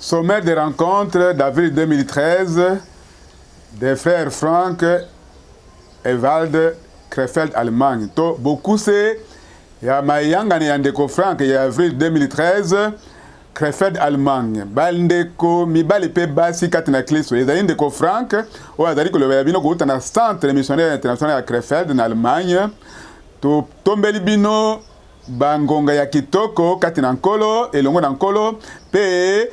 Sommaire des rencontres d'avril 2013 des frères Frank et Wald Krefeld, Allemagne. Beaucoup c'est Mayanga Yandeko Frank et avril 2013 Krefeld, Allemagne. Bandeko Mibali pe basi katina Kristo. Ezali ndeko Frank o azali ko lobela bino ko utana centre missionnaire international à Krefeld en Allemagne. Tombeli bino bangonga ya kitoko katina nkolo elongo na nkolo pe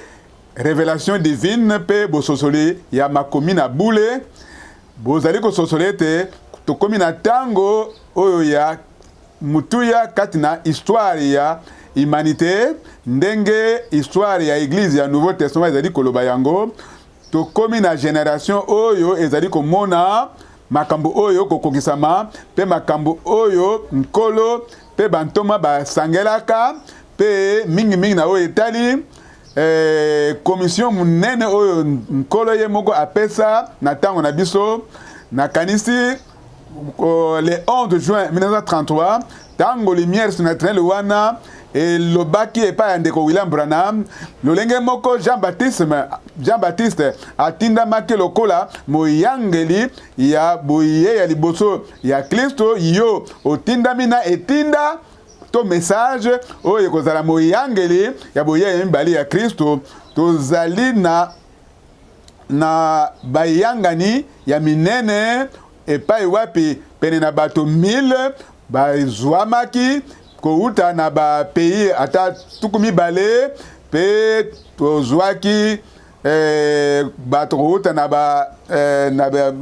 révélation divine pe bososoli ya makomi na bule bozali ko sosoli te tokomi na tango oyo ya mutuya katina histoire ya humanité ndenge histoire ya église ya Nouveau Testament ezali koloba yango tokomi na génération oyo ezali komona makambo oyo kokokisama pe makambo oyo nkolo pe bantoma basangelaka pe mingi na oyo etali commission munene oyo nkolo ye moko apesa na tango na biso na kanisi le 11 juin 1933 tango lumière surnaturelle wana elobaki epai ya ndeko William Branham lolenge moko Jean-Baptiste atindamaki lokola moyangeli ya boye ya liboso ya Kristo yo otindami na etinda to message oyo ekozala moyangeli ya boye ya mibali ya Kristo tozali na bayangani ya minene epai wapi pene na bato 1000 bazwamaki kouta na ba pays ata tukumi bale pe tozwaki bato kouta na ba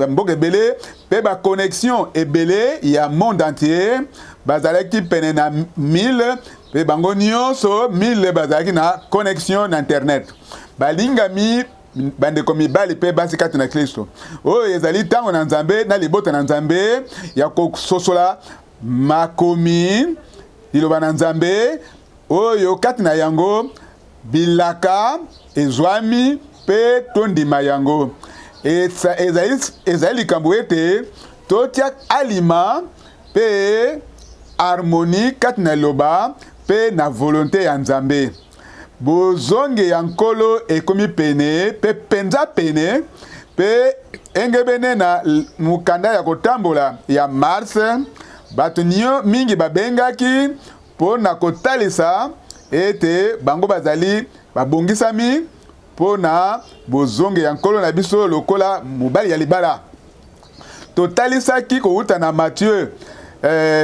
mboka ebele pe ba connexion ebele ya monde entier bazalaki pene na 1000 pe bango nyonso 1000 bazalaki na connexion na internet balingami bandeko mibali pe basi kati na Kristo oyo ezali tango na Nzambe na libota na Nzambe ya kososola makomi liloba na Nzambe oyo kati na yango bilaka ezwami pe tondima yango ezali likambo ete totia alima pe harmonie kati na loba pe na volonté ya Nzambe bozonge ya nkolo ekomi pene pe penza pene pe engebene na mukanda ya kotambola ya Mars bato nyo mingi babengaki po na kotalisa ete bango bazali babongisami po na bozonge ya nkolo na biso lokola mobali ya libala totalisaki kouta na Matthieu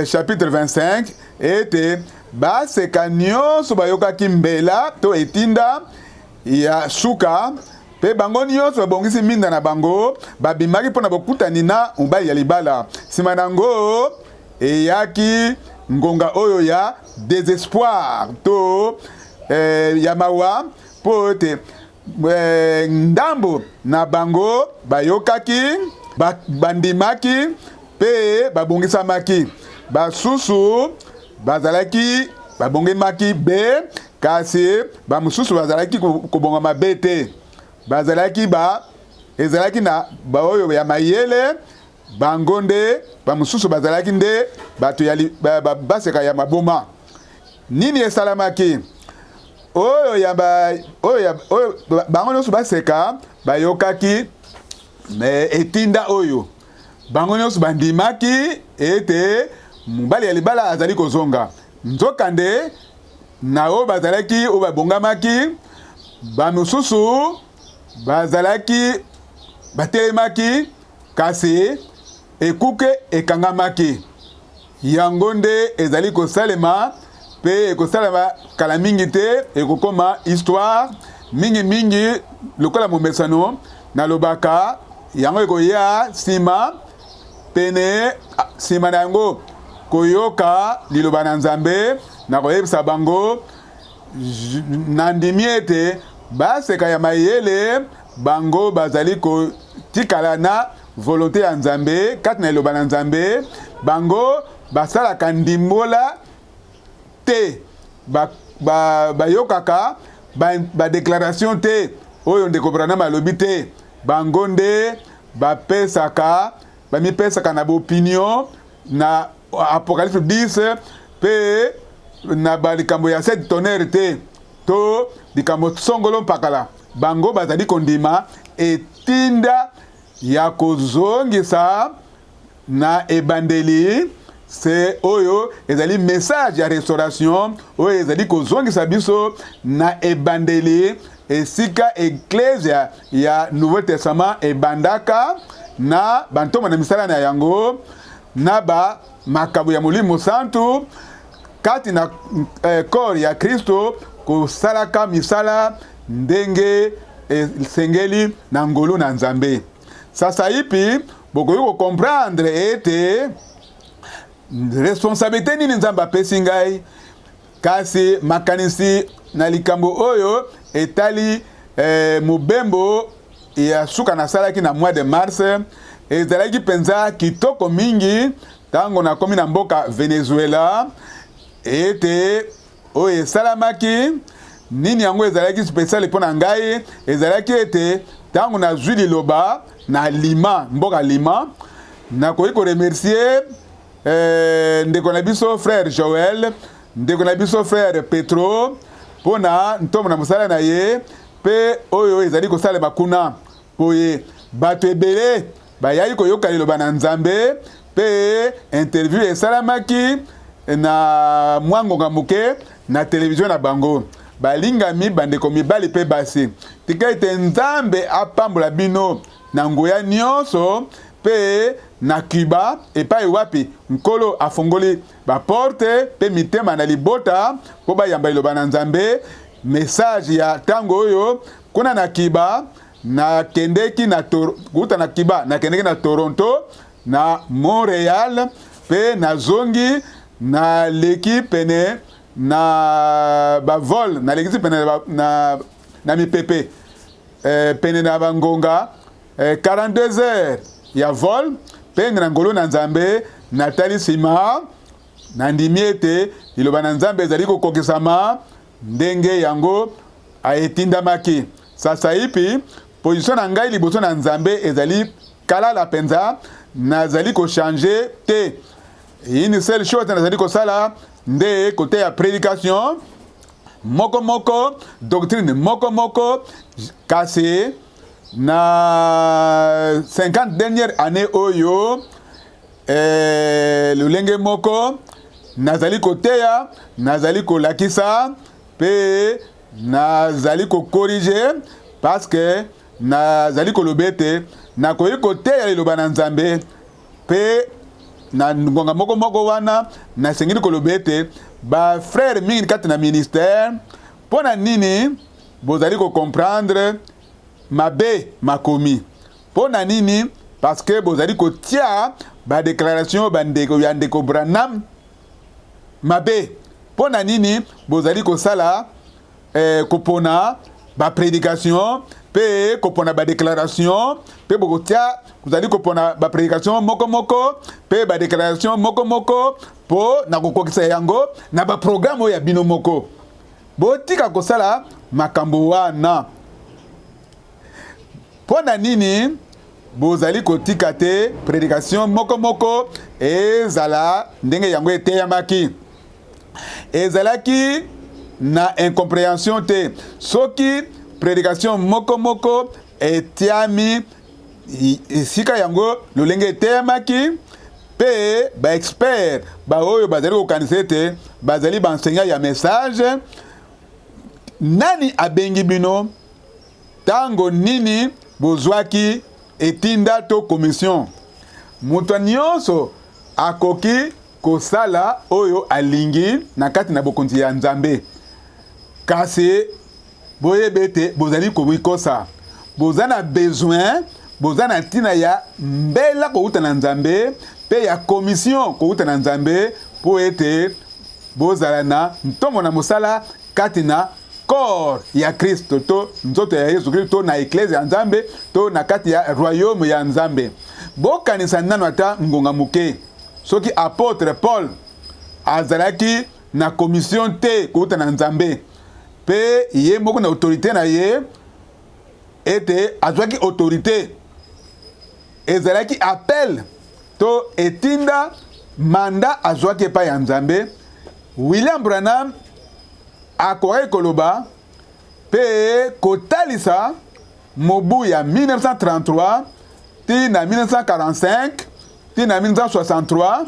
chapitre 25 ete baseka nyonso bayokaki mbela to etinda ya suka pe bango nyonso babongisi minda na bango babimaki mpona bokutani na mobali ya libala nsima nango eyaki ngonga oyo ya désespoir to ya mawa po ete ndambo na bango bayokaki bandimaki pe babongisamaki basusu bazalaki babongemaki be kasi bamususu bazalaki kobongama be te bazalaki ezalaki na baoyo ya mayele bango nde bamususu bazalaki nde bato baseka ya maboma nini esalamaki oyo bango nyonso baseka bayokaki etinda oyo bango nyonso bandimaki ete mobali ya libala azali kozonga nzokande na oyo bazalaki oyo babongamaki bamosusu bazalaki batelemaki kasi ekuke ekangamaki yango nde ezali kosalema pe ekosalema kala mingi te ekokoma histoire mingi lokola momesano na lobaka yango ekoya nsima pene nsima na yango koyoka liloba na Nzambe na koyebisa bango nandimi ete baseka ya mayele bango bazali kotikala na volonté ya Nzambe kati na liloba na Nzambe bango basalaka ndimbola te bayokaka badéclaration te oyo ndeko Branham alobi te bango nde bamipesaka na bopinion na Apocalypse 10 pe na balikambo ya 7 tonnerre te to likambo songolo mpakala bango bazali kondima etinda ya kozongisa na ebandeli c'est oyo ezali message ya restauration oyo ezali kozongisa biso na ebandeli esika ecclesia ya Nouveau Testament ebandaka na bantoma na misala na yango na ba makambo ya Molimo Santu kati na corps ya Kristo kosalaka misala ndenge sengeli na ngolu na Nzambe. Sasa ipi bokoki comprendre ete responsabilité nini Nzambe apesi ngai kasi makanisi na likambo oyo etali mobembo ya suka nasalaki na mois de mars ezalaki penza kitoko mingi tango nakomi na mboka Venezuela ete oyo esalamaki nini yango ezalaki spécial mpo na ngai ezalaki ete tango nazwi liloba na Lima mboka Lima nakoki koremercier ndeko na biso frère Joël ndeko na biso frère Petro pona ntomo na mosala na ye pe oyo ezali kosala bakuna poye bato ebele bayaki koyoka liloba na Nzambe pe interview esalamaki na mwangonga muke na television na bango balingami bandeko mibali pe basi tika ete Nzambe apambola bino na ngoya nyonso pe na Cuba epai wapi nkolo afongoli ba porte pe mitema na libota po bayamba liloba na Nzambe message ya tango oyo kuna na Cuba na kendeki na kuta na Cuba na kendeki na Toronto na Montréal pe na zongi na leki pene na ba vol na leki pene na mipepe pene na bangonga 42 heures ya vol pe na ngolo na Nzambe natali sima na ndimi ete liloba na Nzambe ezali kokokisama ndenge yango aetindamaki. Sasa ipi position na ngai liboso na Nzambe ezali kalala penza nazali ko changer te une seule chose nazali kosala nde côté ya prédication moko moko doctrine moko moko kasi na 50 dernières années oyo lulenge moko nazali koteya nazali kolakisa pe nazali ko corriger parce que nazali kolobete na koyi koteya liloba na Nzambe pe na ngonga moko moko wana na sengili kolobete ba frère mingi kati na ministère pona nini bozali ko comprendre mabe makomi pona nini parce que bozali ko tia ba déclaration bandeko ya ndeko Branham mabe pona nini bozali ko sala kopona ba prédication pe kopona ba déclaration pe bokotia kuzali kopona ba prédication moko moko pe ba déclaration moko moko po na kokokisa yango na ba programme ya bino moko botika kosala makambo wana pona nini bozali kotika te prédication moko moko ezala ndenge yango eteyamaki ezalaki na incompréhension te soki prédication moko moko etiami esika yango lolenge eteyamaki pe ba expert ba oyo bazali kokanisa te bazali ba enseignant ya message nani abengi bino tango nini bozwaki etinda to commission moto nyonso akoki kosala oyo alingi na kati na bokonzi ya Nzambe kasi boyebete bozali kokosa bozana besoin bozana tina ya mbela kouta na Nzambe pe ya commission kouta na Nzambe po ete bozala na ntongo na mosala kati na corps ya Kristo to nzoto ya Yesu Kristo na ecclesia ya Nzambe to na kati ya royaume ya Nzambe bokanisa nano ata ngonga muke soki apôtre Paul azalaki na commission te kouta na Nzambe pe ye moko na autorité na ye ete azwaki autorité ezalaki appel to etinda manda azwaki epai ya Nzambe William Branham akoki koloba pe kotalisa mobu ya 1933 ti na 1945 ti na 1963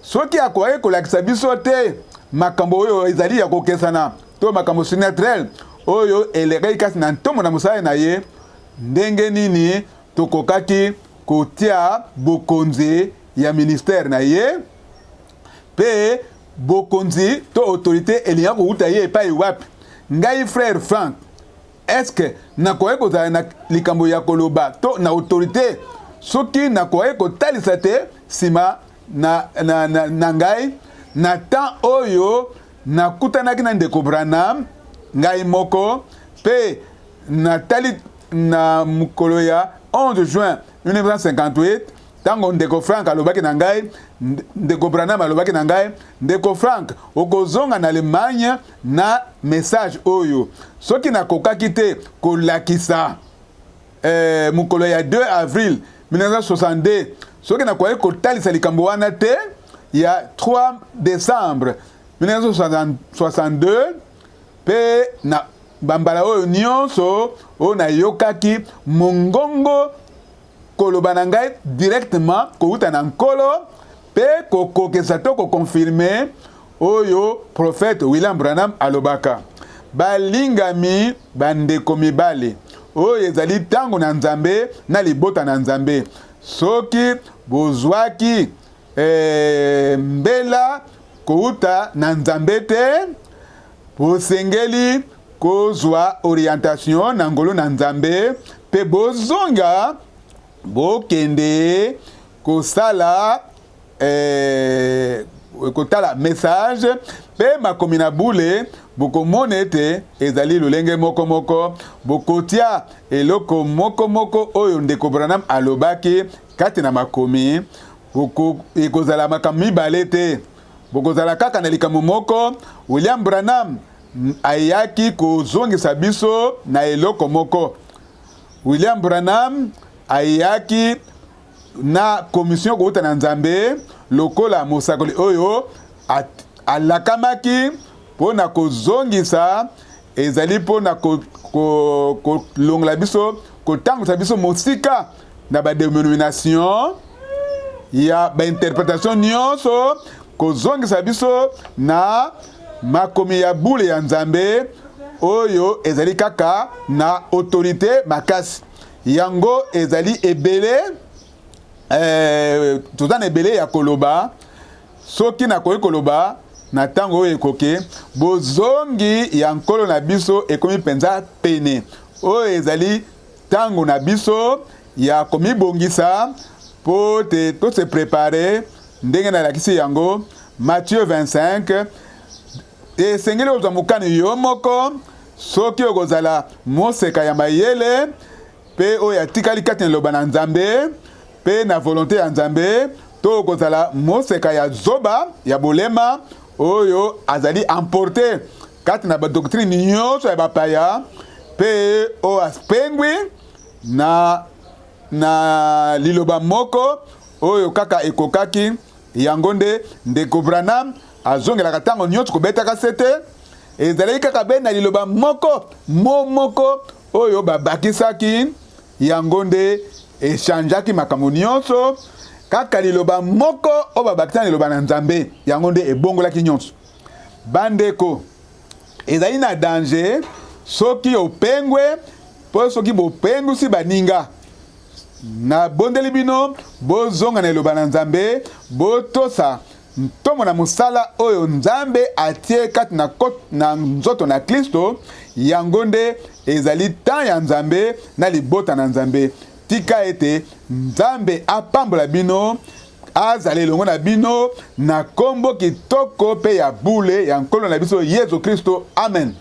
soki akoki kolakisa biso te makambo oyo ezali ya kokesana to makambo surnaturel oyo elekaki kasi na ntombo na mosala na ye ndenge nini tokokaki kotia bokonzi ya ministère na ye pe bokonzi to autorité elinga kouta ye epai wapi ngai frère Frank est-ce que nakoki kozala na likambo ya koloba to na autorité soki nakoki kotalisa te nsima na ngai na temps oyo nakutanaki na ndeko Branham ngai moko pe natali na mukolo ya 11 juin 1958 tango ndeko Frank alobaki na ngai ndeko Branham alobaki na ngai ndeko Frank okozonga na Allemagne na message oyo soki nakokaki te kolakisa mukolo ya 2 avril 1962 soki nakoki kotalisa likambo wana te ya 3 décembre 1962 pe na bambala oyo nyonso oyo nayokaki mongongo koloba na ngai directement kouta na nkolo pe kokokesa to kokonfirme oyo prophète William Branham alobaka balingami bandeko mibale oyo ezali ntango na nzambe na libota na nzambe soki bozwaki mbela kouta na nzambe te bosengeli kozwa orientation na ngolo na nzambe pe bozonga bokende kosala kotala message pe makomi na bule bokomona ete ezali lolenge moko moko bokotia eloko moko moko oyo ndeko Branham alobaki kati na makomi ekozala makambo mibale te bokozala kaka na likambo moko William Branham ayaki kozongisa biso na eloko moko William Branham ayaki na commission kouta na nzambe lokola mosakoli oyo alakamaki mpona kozongisa ezali mpona kolongola biso kotangisa biso mosika na badenomination ya bainterprétation nyonso kozongisa biso na makomi ya bule ya nzambe oyo ezali kaka na autorité makasi yango ezali ebele toza na ebele ya koloba soki nakoki koloba na ntango oyo ekoki bozongi ya nkolo na biso ekomi mpenza pene oyo ezali ntango na biso ya komibongisa mpo te tose prepare ndenge nalakisi yango Matthieu 25 esengeli kozwa mokani yo moko soki okozala moseka ya mayele pe oyo atikali kati na liloba na nzambe pe na volonté ya nzambe to okozala moseka ya zoba ya bolema oyo azali emporté kati na badoctrine nyonso ya bapaya pe oyo aspengwi na liloba moko oyo kaka ekokaki yango nde ndeko Branham azongelaka ntango nyonso kobetaka sete ezalaki kaka be na liloba moko moko oyo babakisaki yango nde echangeaki makambo nyonso kaka liloba moko oyo babakisa na liloba na nzambe yango nde ebongolaki nyonso bandeko ezali na danger soki opengwe mpo soki bopengusi baninga na bondeli bino bozonga na liloba na nzambe botosa ntombo na mosala oyo nzambe atie kati na nzoto na Kristo yango nde ezali temps ya nzambe na libota na nzambe tika ete nzambe apambola bino azala elongo na bino na kombo kitoko pe ya bule ya nkolo na biso Yesu Kristo amen.